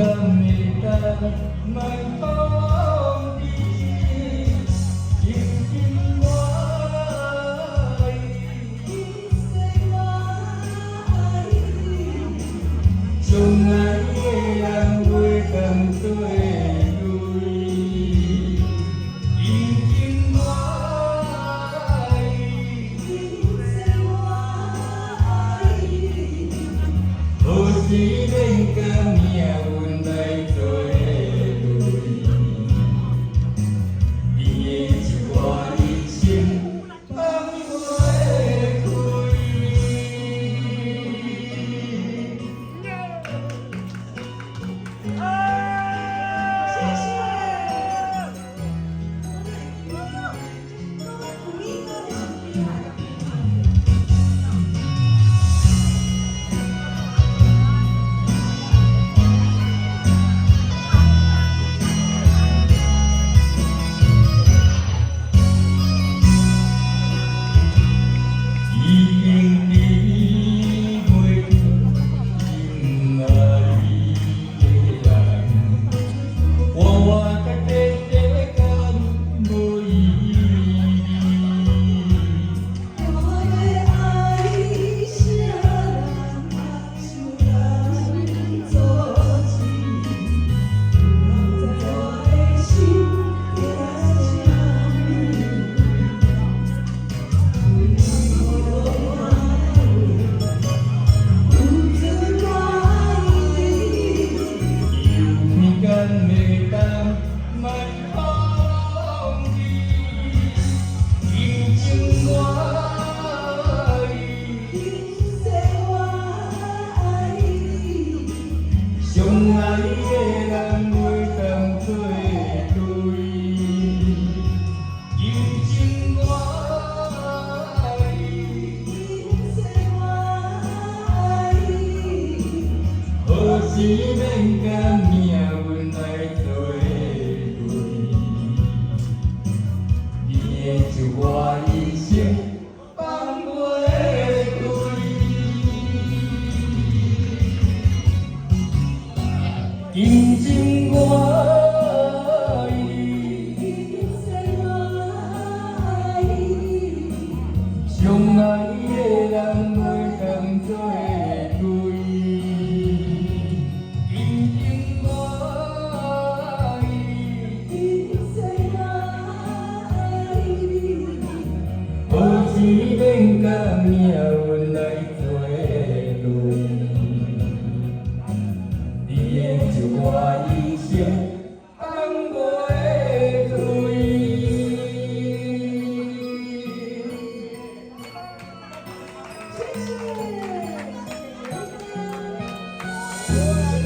甘的等，莫放弃。今生我爱你，相爱的人袂当做对。今生我爱你，何时免甲命运来作对？你的一我一生放袂相爱的人袂当做对，今生我爱你，何时免甲命运来作对？你的一我一生放袂开。今生我爱你，相爱的人袂当做对。今生我爱你，何时免甲命运来作对？我一生放袂开。谢谢。